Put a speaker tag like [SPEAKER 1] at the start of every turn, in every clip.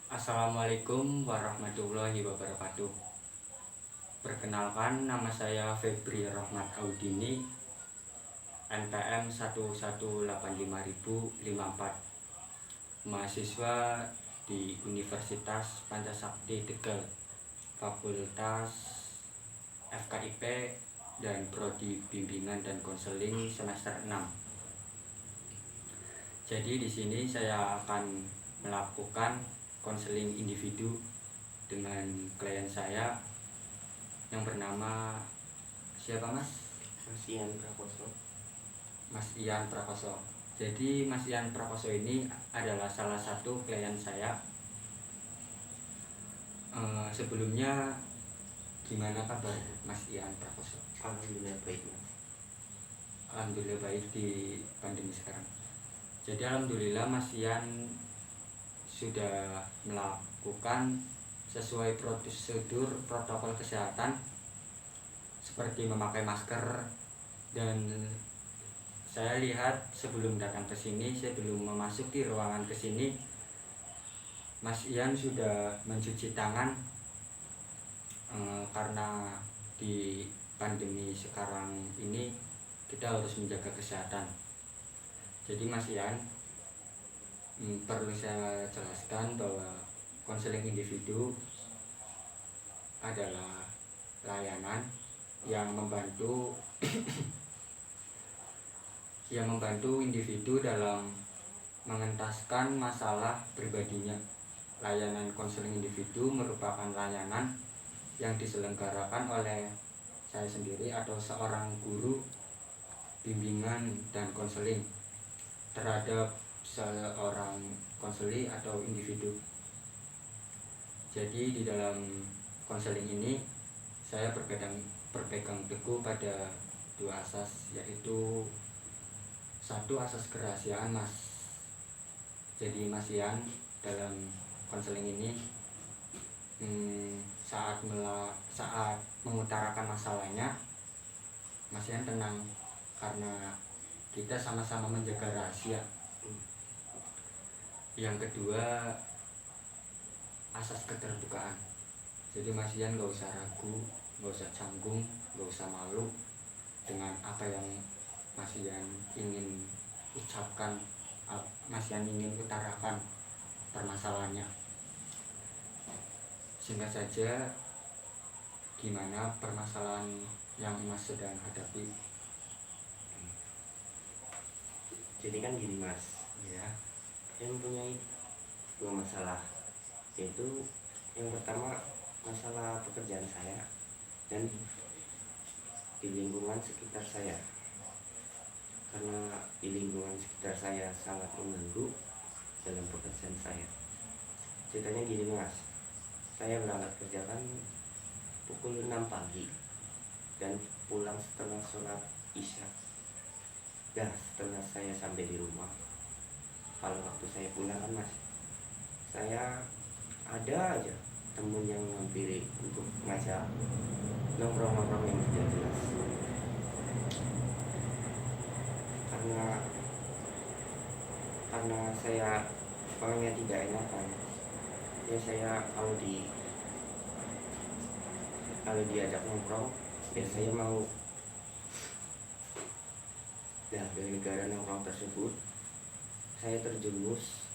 [SPEAKER 1] Assalamualaikum warahmatullahi wabarakatuh. Perkenalkan, nama saya Febri Rahmat Audini, NPM 1185054, mahasiswa di Universitas Pancasakti Tegal, Fakultas FKIP dan Prodi Bimbingan dan Konseling semester 6. Jadi di sini saya akan melakukan konseling individu dengan klien saya yang bernama siapa Mas?
[SPEAKER 2] Mas Ian Prakoso.
[SPEAKER 1] Mas Ian Prakoso. Jadi Mas Ian Prakoso ini adalah salah satu klien saya. Sebelumnya gimana kabar Mas Ian Prakoso?
[SPEAKER 2] Alhamdulillah baik Mas.
[SPEAKER 1] Alhamdulillah baik di pandemi sekarang. Jadi alhamdulillah Mas Ian sudah melakukan sesuai prosedur protokol kesehatan seperti memakai masker, dan saya lihat sebelum datang ke sini, sebelum memasuki ruangan ke sini, Mas Ian sudah mencuci tangan karena di pandemi sekarang ini kita harus menjaga kesehatan. Jadi Mas Ian, perlu saya jelaskan bahwa konseling individu adalah layanan yang membantu individu dalam mengentaskan masalah pribadinya. Layanan konseling individu merupakan layanan yang diselenggarakan oleh saya sendiri atau seorang guru bimbingan dan konseling terhadap seorang konseli atau individu. Jadi di dalam konseling ini saya berpegang teguh pada dua asas, yaitu satu, asas kerahasiaan Mas. Jadi Mas Ian dalam konseling ini saat mengutarakan masalahnya, Mas Ian tenang karena kita sama-sama menjaga rahasia. Yang kedua, asas keterbukaan. Jadi Mas Ian gak usah ragu, gak usah canggung, gak usah malu dengan apa yang Mas Ian ingin ucapkan, Mas Ian ingin utarakan permasalahannya. Singkat saja, gimana permasalahan yang Mas sedang hadapi?
[SPEAKER 2] Jadi kan gini Mas,
[SPEAKER 1] Ya.
[SPEAKER 2] saya mempunyai dua masalah, yaitu yang pertama masalah pekerjaan saya dan di lingkungan sekitar saya. Karena di lingkungan sekitar saya sangat mengganggu dalam pekerjaan saya. Ceritanya gini Mas, saya berangkat kerja kan pukul 6 pagi dan pulang setelah sholat isya. Nah, setelah saya sampai di rumah, kalau waktu saya pulang kan Mas, saya ada aja temen yang ngampiri untuk ngajak nongkrong-nongkrong yang tidak jelas. Karena saya orangnya tidak enakan, ya saya kalau diajak nongkrong, ya saya mau. Nah, dari negara nongkrong tersebut saya terjerumus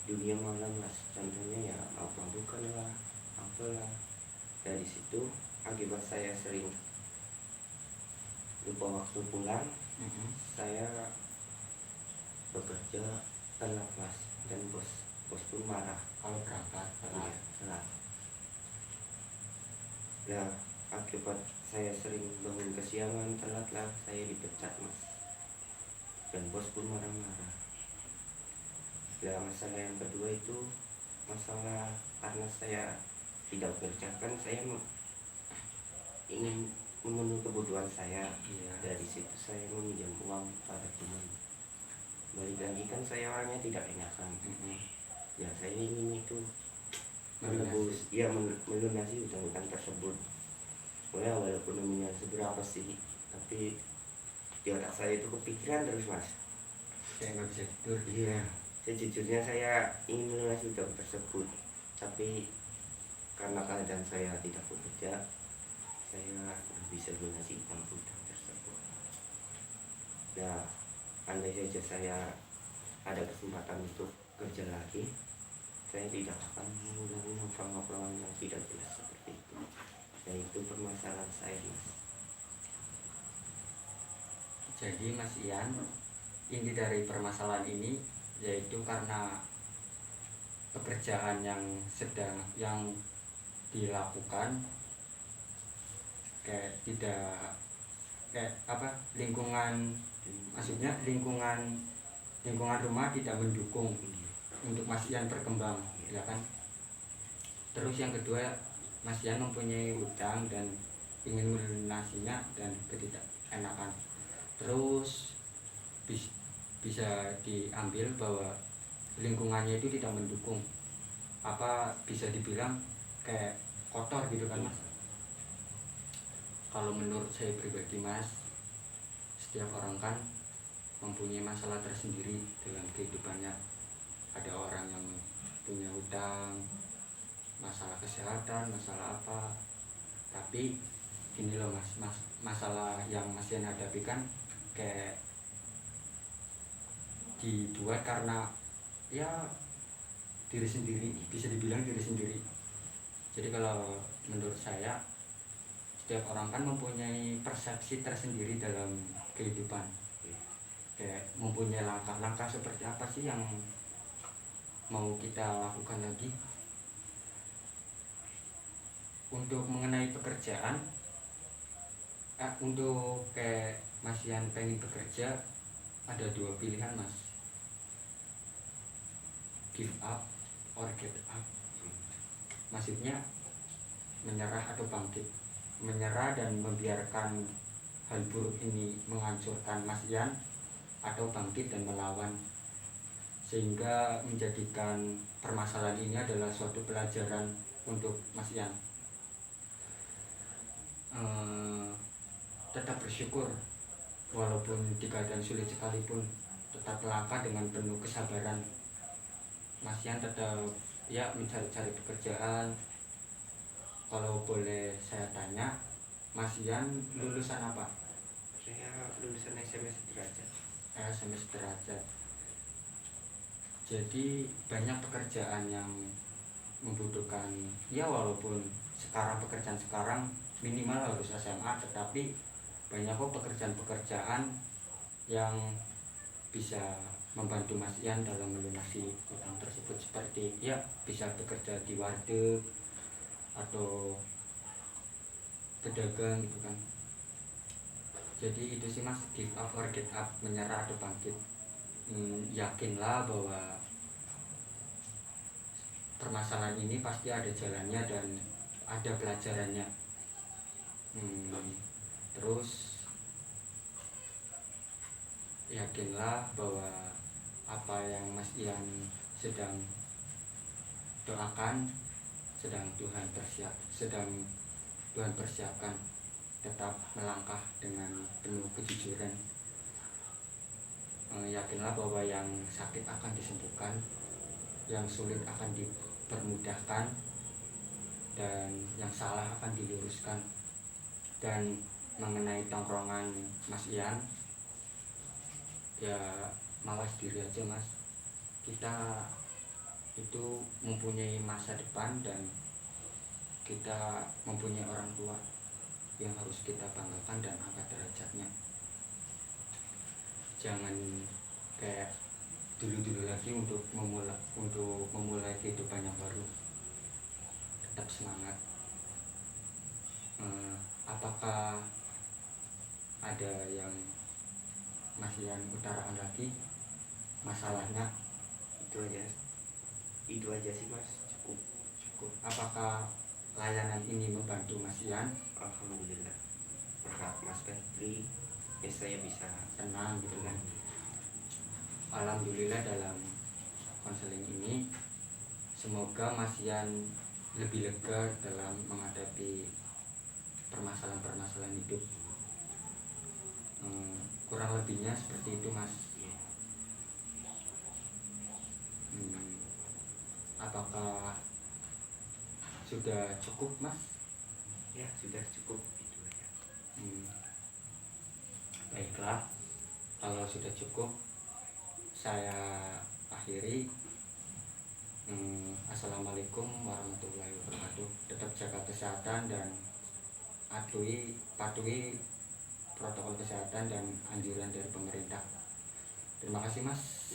[SPEAKER 2] dunia malam Mas. Contohnya ya mabuk-mabukan lah, apalah. Dari situ akibat saya sering lupa waktu pulang, saya bekerja telat Mas, dan bos pun marah
[SPEAKER 1] Kalau berangkat telat.
[SPEAKER 2] telat. Ya, akibat saya sering bangun kesiangan, telat lah, saya dipecat Mas, dan bos pun marah-marah. Ya, masalah yang kedua itu masalah karena saya tidak kerjakan, saya ingin memenuhi kebutuhan saya.
[SPEAKER 1] Iya.
[SPEAKER 2] Dari situ saya meminjam uang pada teman. Balik lagi kan saya orangnya tidak enakan. Ya, saya ingin itu melunasi hutang-hutang tersebut. Walaupun nominal seberapa sih, tapi di otak saya itu kepikiran terus Mas.
[SPEAKER 1] Saya nggak bisa tidur.
[SPEAKER 2] Iya, sejujurnya saya ingin melunasi hutang tersebut. Tapi karena keadaan saya tidak bekerja, saya tidak bisa melunasi utang tersebut. Ya, andai saja saya ada kesempatan untuk kerja lagi, saya tidak akan mengulangi ngoplang-ngoplang yang tidak jelas seperti itu. Dan itu permasalahan saya, Mas.
[SPEAKER 1] Jadi Mas Ian, inti dari permasalahan ini yaitu karena pekerjaan yang dilakukan kayak tidak kayak apa lingkungan, maksudnya lingkungan rumah tidak mendukung untuk Mas Ian berkembang, ya kan. Terus yang kedua, Mas Ian mempunyai hutang dan ingin melunasinya dan ketidakenakan. Terus bisa diambil bahwa lingkungannya itu tidak mendukung, apa bisa dibilang kayak kotor gitu kan Mas. Kalau menurut saya pribadi Mas, setiap orang kan mempunyai masalah tersendiri dalam kehidupannya. Ada orang yang punya hutang, masalah kesehatan, masalah apa. Tapi gini loh Mas, masalah yang Mas Ian hadapi kan kayak dibuat karena ya diri sendiri, bisa dibilang diri sendiri. Jadi kalau menurut saya, setiap orang kan mempunyai persepsi tersendiri dalam kehidupan, kayak mempunyai langkah-langkah seperti apa sih yang mau kita lakukan lagi. Untuk mengenai pekerjaan, untuk kayak Mas Ian pengen bekerja, ada dua pilihan Mas, give up or get up. Maksudnya menyerah atau bangkit. Menyerah dan membiarkan hal buruk ini menghancurkan Mas Ian, atau bangkit dan melawan, sehingga menjadikan permasalahan ini adalah suatu pelajaran untuk Mas Ian. Tetap bersyukur walaupun di keadaan sulit sekalipun, tetap melangkah dengan penuh kesabaran. Mas Ian tetap ya mencari-cari pekerjaan. Kalau boleh saya tanya, Mas Ian lulusan apa?
[SPEAKER 2] Saya lulusan SMS Derajat.
[SPEAKER 1] SMS Derajat. Jadi banyak pekerjaan yang membutuhkan, ya walaupun pekerjaan sekarang minimal harus SMA, tetapi banyak kok pekerjaan-pekerjaan yang bisa membantu Mas Ian dalam melunasi utang tersebut, seperti ya bisa bekerja di warteg atau pedagang gitu kan. Jadi itu sih Mas, give up or get up, menyerah atau bangkit. Yakinlah bahwa permasalahan ini pasti ada jalannya dan ada pelajarannya. Terus yakinlah bahwa apa yang Mas Ian sedang doakan sedang Tuhan persiapkan. Tetap melangkah dengan penuh kejujuran. Yakinlah bahwa yang sakit akan disembuhkan, yang sulit akan dipermudahkan, dan yang salah akan diluruskan. Dan mengenai tongkrongan Mas Ian, ya mawas diri aja Mas. Kita itu mempunyai masa depan dan kita mempunyai orang tua yang harus kita banggakan dan angkat derajatnya. Jangan kayak dulu-dulu lagi untuk memulai kehidupan yang baru. Tetap semangat. Apakah ada yang Mas Ian utarakan lagi masalahnya?
[SPEAKER 2] Itu aja sih Mas, cukup.
[SPEAKER 1] Apakah layanan ini membantu Mas Ian?
[SPEAKER 2] Alhamdulillah, berkat Mas Febri ya saya bisa
[SPEAKER 1] Tenang gitu kan. Alhamdulillah dalam konseling ini, semoga Mas Ian lebih lega dalam menghadapi permasalahan-permasalahan hidup. Kurang lebihnya seperti itu Mas. Apakah sudah cukup mas.
[SPEAKER 2] Ya sudah cukup itu aja.
[SPEAKER 1] Baiklah, kalau sudah cukup saya akhiri. Assalamualaikum warahmatullahi wabarakatuh. Tetap jaga kesehatan dan patuhi protokol kesehatan dan anjuran dari pemerintah. Terima kasih mas.